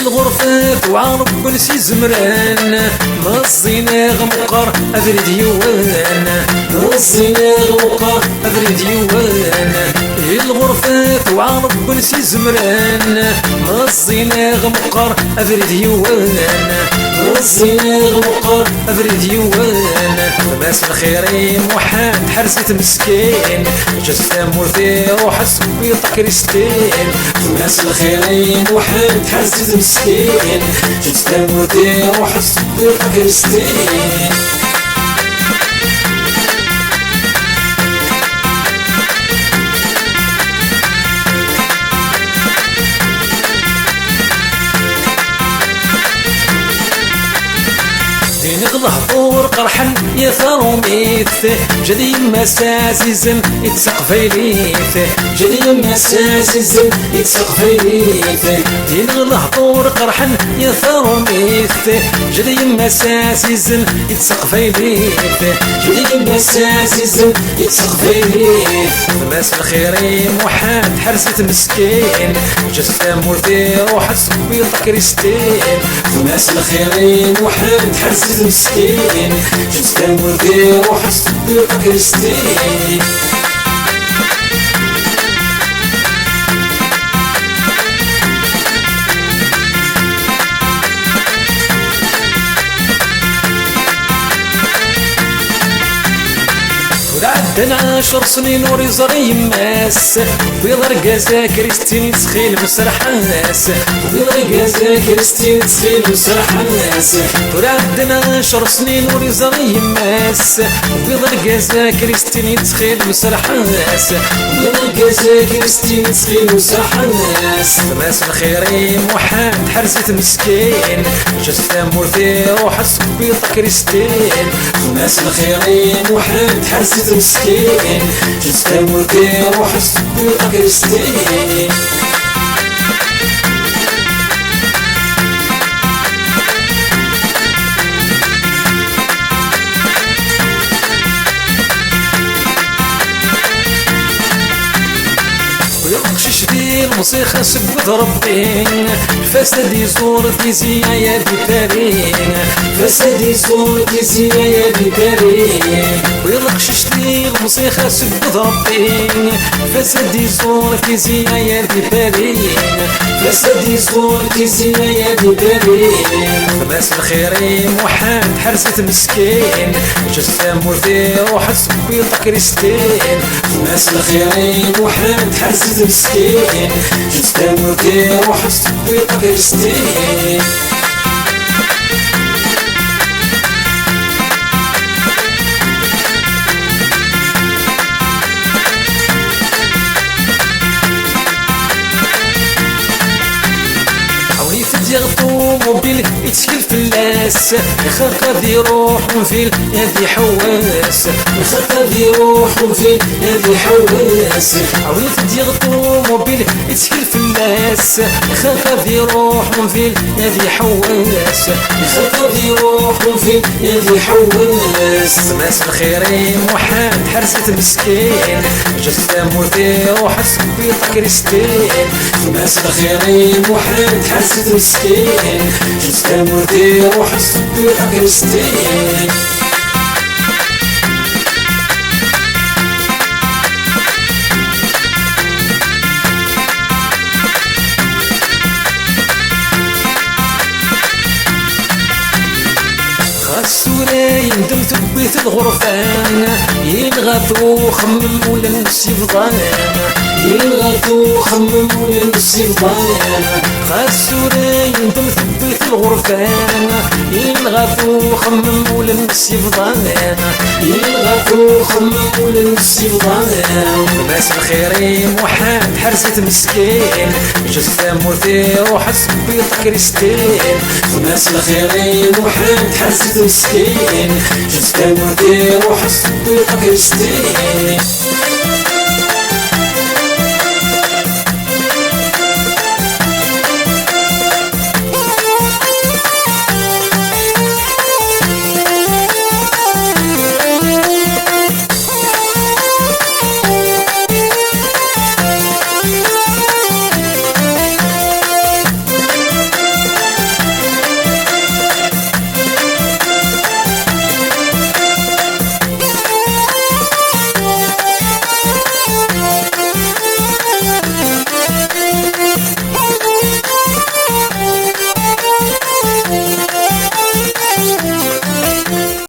الغرفات وعرب نسي زمران نصينا غمقر أفريد يوان نصينا غمقر أفريد يوان الغرفات وعرب نسي زمران نصينا غمقر أفريد يوان نصينا غمقر أفريد يوان ماس الخيرين وحاد حرسة مسكين جسام مرثي روح سبيط كريستين ماس الخيرين وحاد حرسة مسكين جسام مرثي روح سبيط كريستين ظهور قرحا يثار ميث جدي مساززم يتسق فيليث جدي مساززم يتسق فيليث دين ظهور قرحا يثار ميث جدي مساززم يتسق فيليث جدي مساززم يتسق فيليث ماس الخيرين وحاد حرسة مسكين جسام مرثي روح سبيط كريستين ماس الخيرين وحاد حرسة مسكين جسام مرثي روح سبيط كريستين عدنا 10 سنين وريزري يماس بيض رقازة كريستين تسخيل مسرحاس بيض رقازة كريستين تسخيل مسرحاس عدنا 10 سنين وريزري يماس بيض رقازة كريستين تسخيل مسرحاس بيض رقازة كريستين تسخيل مسرحاس ماس الخيرين وحاد حرسة مسكين جسام مرثي روح سبيط كريستين ماس الخيرين وحاد حرسة مسكين جسام مرثي روح سبيط كريستين ويرقش دي الموسيقى سبت ربي فسد يزور في زيايا بكارين فسد يزور في زيايا بكارين ويرقش دي الموسيقى سبت ربي فسد يزور في زيايا بكارين فسد يزور في زيايا بكارين ماس الخيرين وحاد حرسة مسكين جسام مرثي روح سبيط كريستين ماس الخيرين وحاد حرسة مسكين جسام مرثي روح سبيط كريستين يغطو موبيل يتشكل في اللاس يخاق ذي روح ونفيل يدي حواس يخاق ذي روح ونفيل يدي حواس عويت يغطو موبيل يتشكل في اللاس يخاق ذي روح ونفيل يدي حواس يخاق ذي روح ونفيل يدي حواس ماس الخيرين وحاد حرسة مسكين جسام مرثي روح سبيط كريستين ماس الخيرين وحاد حرسة مسكين جسام مرثي روح سبيط كريستين السوري يندم تبيت الغرفان ينغثو خمم ولا نسي فضان يلغثو خمم ونمسي الضيان خاسو راين مثبت الغرفان يلغثو خمم ونمسي الضيان يلغثو خمم ونمسي الضيان ناس الخيرين وحاد حرزت مسكين جثة مثير وحس بيض كريستين ناس الخيرين وحاد حرزت مسكين جثة مثير وحس بيض كريستين